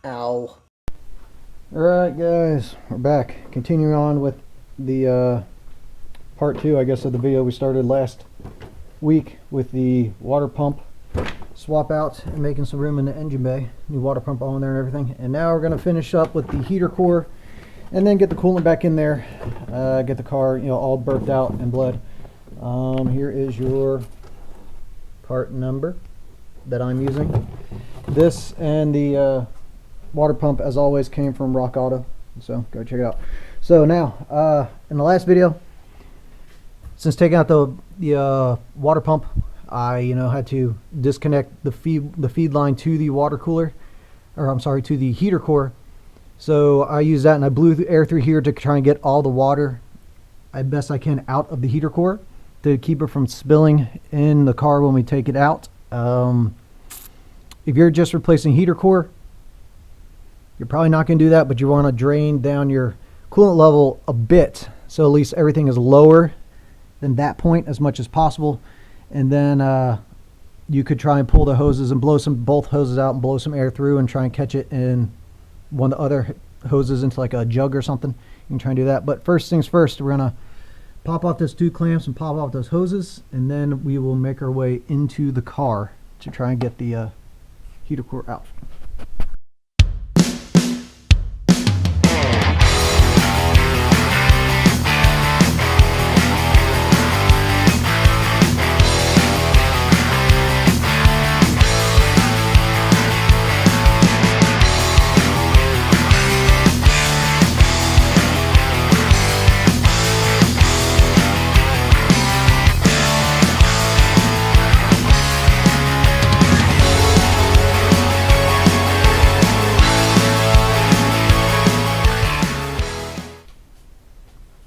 Ow. Alright guys, we're back. Continuing on with the part 2, I guess, of the video we started last week with the water pump swap out and making some room in the engine bay. New water pump on there and everything. And now we're going to finish up with the heater core and then get the coolant back in there. Get the car, all burped out and bled. Here is your part number that I'm using. This and the water pump, as always, came from Rock Auto, so go check it out. So now, in the last video, since taking out the water pump, I had to disconnect the feed line to the water cooler, or I'm sorry, to the heater core. So I used that and I blew the air through here to try and get all the water as best I can out of the heater core to keep it from spilling in the car when we take it out. If you're just replacing heater core, you're probably not going to do that, but you want to drain down your coolant level a bit, so at least everything is lower than that point as much as possible. And then you could try and pull the hoses and blow both hoses out and blow some air through and try and catch it in one of the other hoses into like a jug or something. You can try and do that. But first things first, we're going to pop off those 2 clamps and pop off those hoses, and then we will make our way into the car to try and get the heater core out.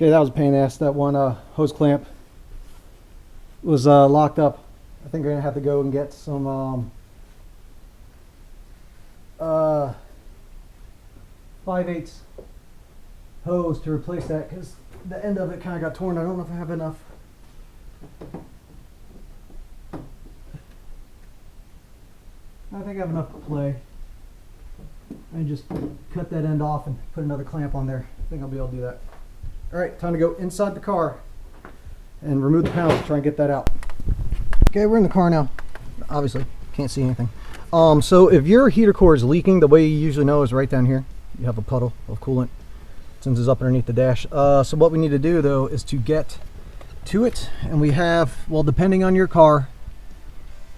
Okay, that was a pain in the ass. That one hose clamp was locked up. I think we're gonna have to go and get some 5/8 hose to replace that, because the end of it kind of got torn. I don't know if I have enough. I think I have enough to play. I just cut that end off and put another clamp on there. I think I'll be able to do that. Alright, time to go inside the car and remove the panels to try and get that out. Okay, we're in the car now. Obviously, can't see anything. So if your heater core is leaking, the way you usually know is right down here. You have a puddle of coolant since it's up underneath the dash. So what we need to do, though, is to get to it. And we have, well, depending on your car,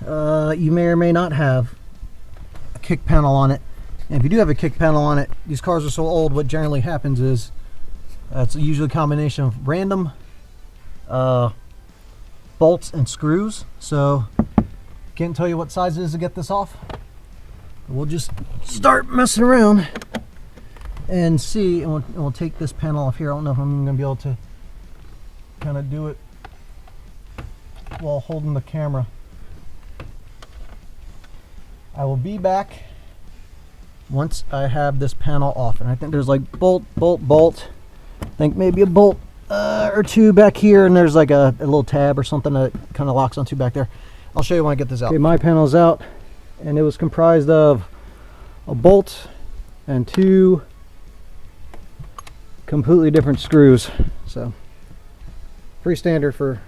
you may or may not have a kick panel on it. And if you do have a kick panel on it, these cars are so old, what generally happens is it's usually a combination of random bolts and screws. So can't tell you what size it is to get this off. We'll just start messing around and see, and we'll take this panel off here. I don't know if I'm going to be able to kind of do it while holding the camera. I will be back once I have this panel off, and I think there's like bolt. I think maybe a bolt or 2 back here, and there's like a little tab or something that kind of locks onto back there. I'll show you when I get this out. Okay, my panel's out, and it was comprised of a bolt and 2 completely different screws. So pretty standard for a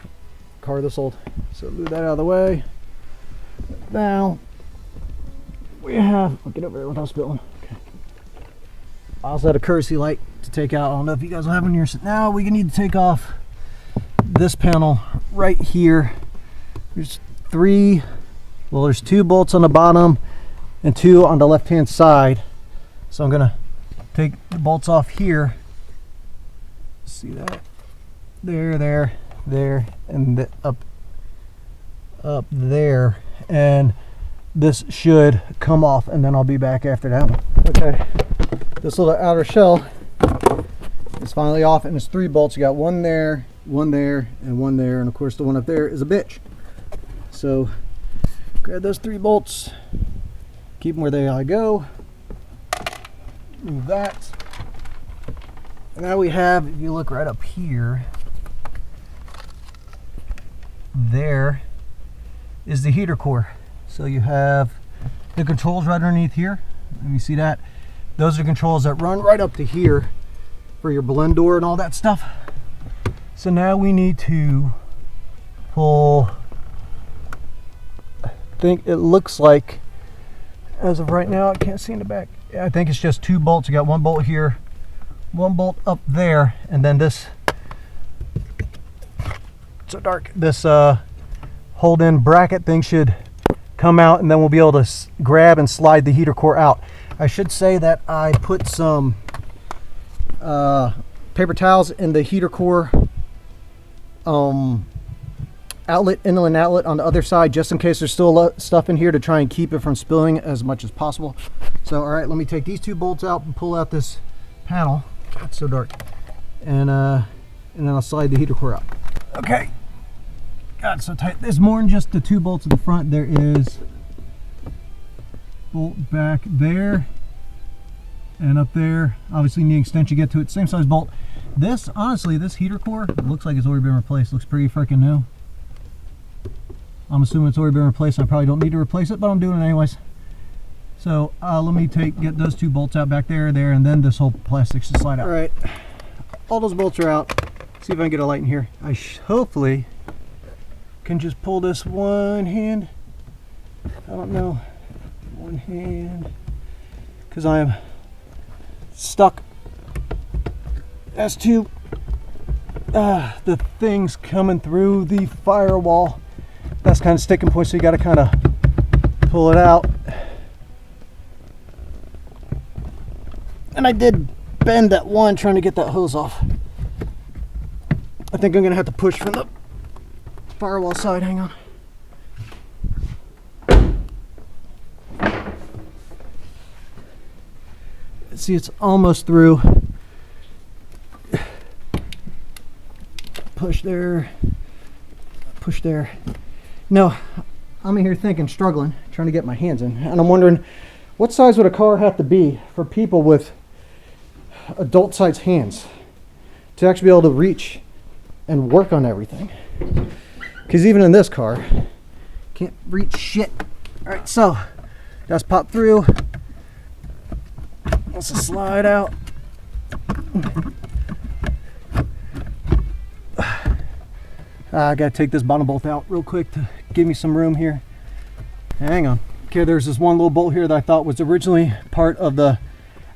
car this old. So move that out of the way. Now we have, I'll get over there without spilling. Okay. I also had a courtesy light to take out. I don't know if you guys will have one here. Now we need to take off this panel right here. There's 2 bolts on the bottom and 2 on the left hand side. So I'm gonna take the bolts off here. See that? There, and up there, and this should come off, and then I'll be back after that one. Okay, this little outer shell is finally off, and it's 3 bolts. You got one there, and one there, and of course the one up there is a bitch. So grab those 3 bolts, keep them where they go, move that. And now we have, if you look right up here, there is the heater core. So you have the controls right underneath here. Let me see that. Those are controls that run right up to here for your blend door and all that stuff. So now we need to pull, I think it looks like, as of right now, I can't see in the back. I think it's just 2 bolts. You got 1 bolt here, 1 bolt up there, and then this, so dark, this hold-in bracket thing should come out, and then we'll be able to grab and slide the heater core out. I should say that I put some paper towels in the heater core outlet, inlet outlet on the other side, just in case there's still stuff in here, to try and keep it from spilling as much as possible. So all right, let me take these 2 bolts out and pull out this panel. It's so dark, and then I'll slide the heater core out. Okay, God, so tight. There's more than just the 2 bolts at the front. There is bolt back there and up there. Obviously need an extension to get to it. Same size bolt. This, honestly, this heater core looks like it's already been replaced. Looks pretty freaking new. I'm assuming it's already been replaced. I probably don't need to replace it, but I'm doing it anyways. So let me get those 2 bolts out back there, and then this whole plastic should slide out. All right, all those bolts are out. See if I can get a light in here. I hopefully can just pull this one hand. I don't know, one hand, because I am stuck as to the things coming through the firewall. That's kind of sticking point, so you got to kind of pull it out. And I did bend that one trying to get that hose off. I think I'm gonna have to push from the firewall side. Hang on. See, it's almost through. Push there, push there. No, I'm in here thinking, struggling, trying to get my hands in, and I'm wondering, what size would a car have to be for people with adult sized hands to actually be able to reach and work on everything? Because even in this car, can't reach shit. All right, so that's pop through. Let's slide out. I gotta take this bottom bolt out real quick to give me some room here. Hang on. Okay, there's this one little bolt here that I thought was originally part of the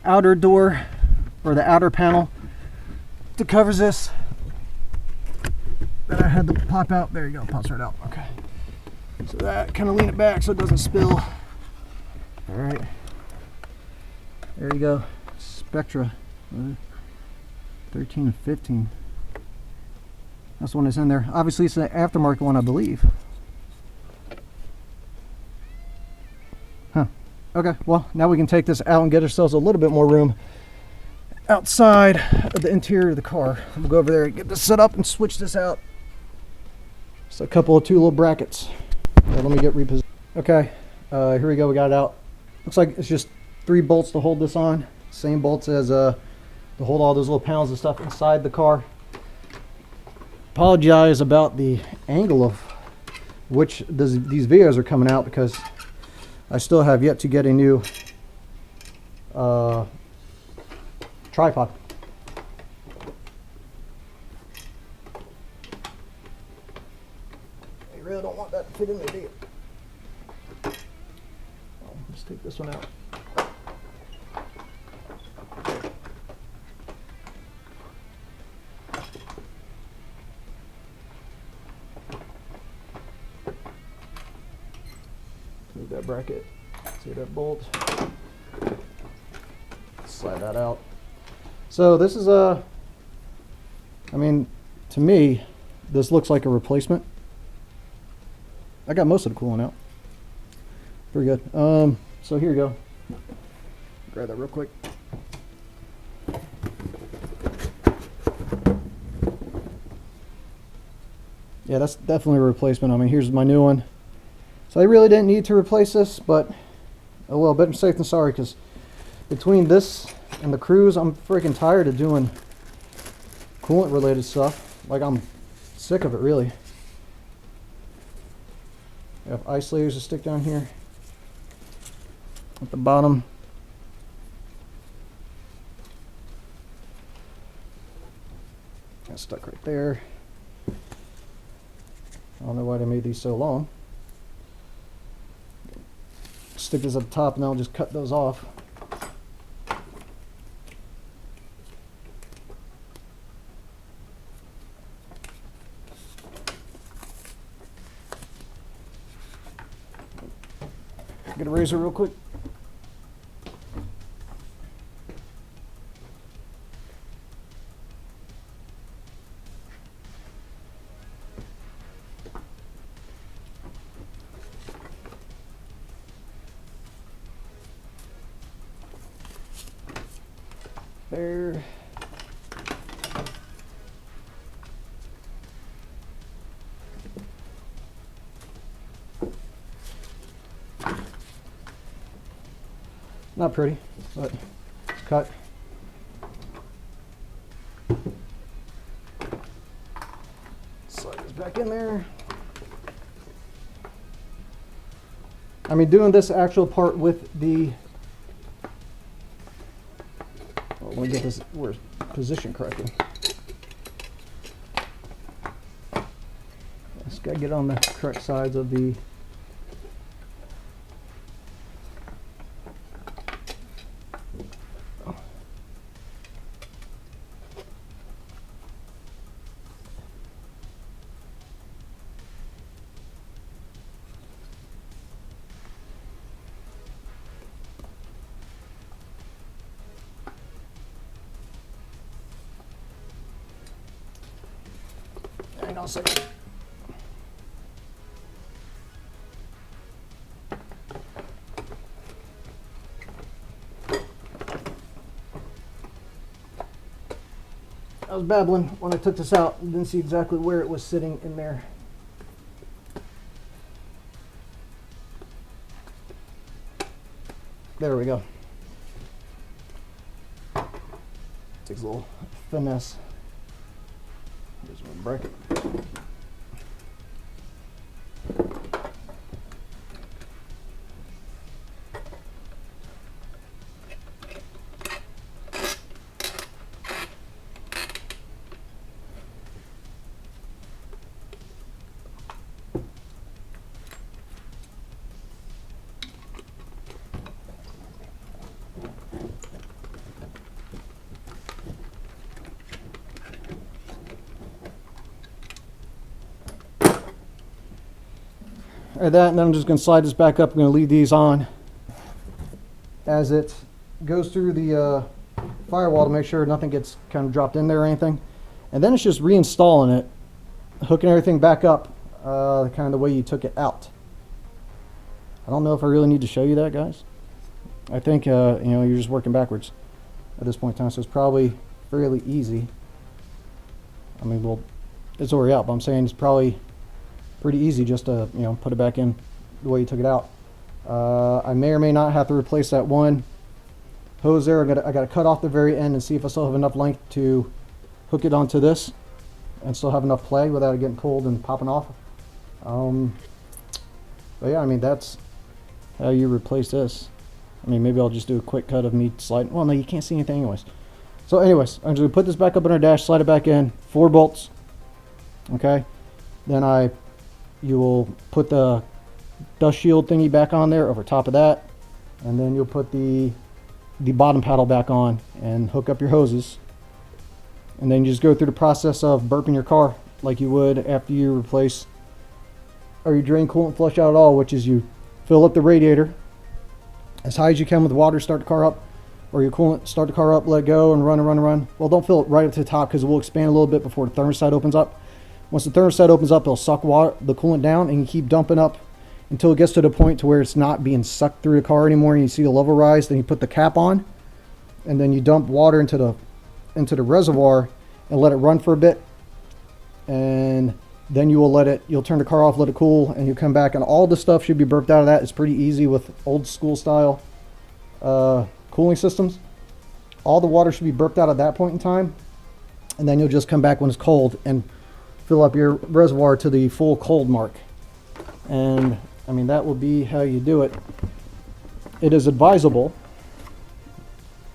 outer door, or the outer panel that covers this, that I had to pop out. There you go, pops right out. Okay, so that, kind of lean it back so it doesn't spill. All right, there you go. Spectra 13 and 15. That's the one that's in there. Obviously, it's the aftermarket one, I believe. Huh. Okay, well, now we can take this out and get ourselves a little bit more room outside of the interior of the car. We'll go over there and get this set up and switch this out. Just a couple of 2 little brackets. Let me get repositioned. Okay, here we go. We got it out. Looks like it's just 3 bolts to hold this on. Same bolts as to hold all those little panels and stuff inside the car. Apologize about the angle of which these videos are coming out, because I still have yet to get a new tripod. You really don't want that to fit in there, do you? Let's take this one out. Move that bracket, see that bolt, slide that out. So this is I mean, to me, this looks like a replacement. I got most of the coolant out. Pretty good. So here you go. Grab that real quick. Yeah, that's definitely a replacement. I mean, here's my new one. So I really didn't need to replace this, but oh well, better safe than sorry, because between this and the Cruise, I'm freaking tired of doing coolant related stuff. Like, I'm sick of it, really. I have isolators to stick down here at the bottom. It's stuck right there. I don't know why they made these so long. Stick this up top and I'll just cut those off. Get a razor real quick. There. Not pretty, but it's cut. Slide this back in there. I mean, doing this actual part with the, let me get this position correctly. Just gotta get on the correct sides of the hang on a second. I was babbling when I took this out and didn't see exactly where it was sitting in there. There we go. Takes a little finesse. There's one bracket. Alright, that, and then I'm just going to slide this back up. I'm going to leave these on as it goes through the firewall to make sure nothing gets kind of dropped in there or anything. And then it's just reinstalling it, hooking everything back up kind of the way you took it out. I don't know if I really need to show you that, guys. I think you know, you're just working backwards at this point in time, so it's probably fairly easy. I mean, well, it's already out, but I'm saying it's probably pretty easy just to, you know, put it back in the way you took it out. I may or may not have to replace that one hose there. I got to cut off the very end and see if I still have enough length to hook it onto this and still have enough play without it getting pulled and popping off. But yeah, I mean, that's how you replace this. I mean, maybe I'll just do a quick cut of me sliding. Well, no, you can't see anything anyways. So anyways, I'm just going to put this back up in our dash, slide it back in, 4 bolts. Okay. Then you will put the dust shield thingy back on there over top of that, and then you'll put the bottom paddle back on and hook up your hoses, and then you just go through the process of burping your car like you would after you replace or you drain coolant, flush out at all, which is you fill up the radiator as high as you can with water, start the car up, or your coolant, start the car up, let go, and run and run and run. Well, don't fill it right up to the top because it will expand a little bit before the thermostat opens up. Once the thermostat opens up, it'll suck the coolant down, and you keep dumping up until it gets to the point to where it's not being sucked through the car anymore, and you see the level rise. Then you put the cap on, and then you dump water into the reservoir and let it run for a bit, and then you'll turn the car off, let it cool, and you come back, and all the stuff should be burped out of that. It's pretty easy with old school style cooling systems. All the water should be burped out at that point in time, and then you'll just come back when it's cold and fill up your reservoir to the full cold mark. And I mean, that will be how you do it. It is advisable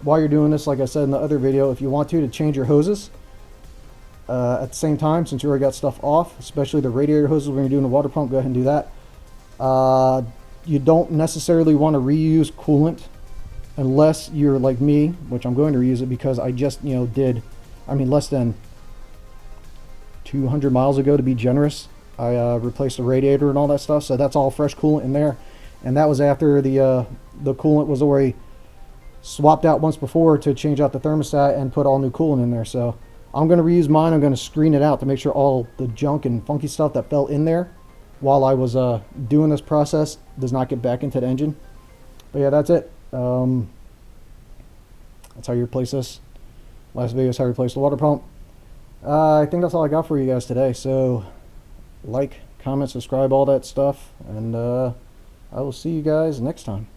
while you're doing this, like I said in the other video, if you want to change your hoses. At the same time, since you already got stuff off, especially the radiator hoses when you're doing the water pump, go ahead and do that. You don't necessarily want to reuse coolant unless you're like me, which I'm going to reuse it because I just, did, less than 200 miles ago, to be generous. I replaced the radiator and all that stuff, so that's all fresh coolant in there. And that was after the coolant was already swapped out once before to change out the thermostat and put all new coolant in there. So I'm going to reuse mine. I'm going to screen it out to make sure all the junk and funky stuff that fell in there while I was doing this process does not get back into the engine. But yeah, that's it. That's how you replace this. Last video is how to replace the water pump. I think that's all I got for you guys today. So like, comment, subscribe, all that stuff, and I will see you guys next time.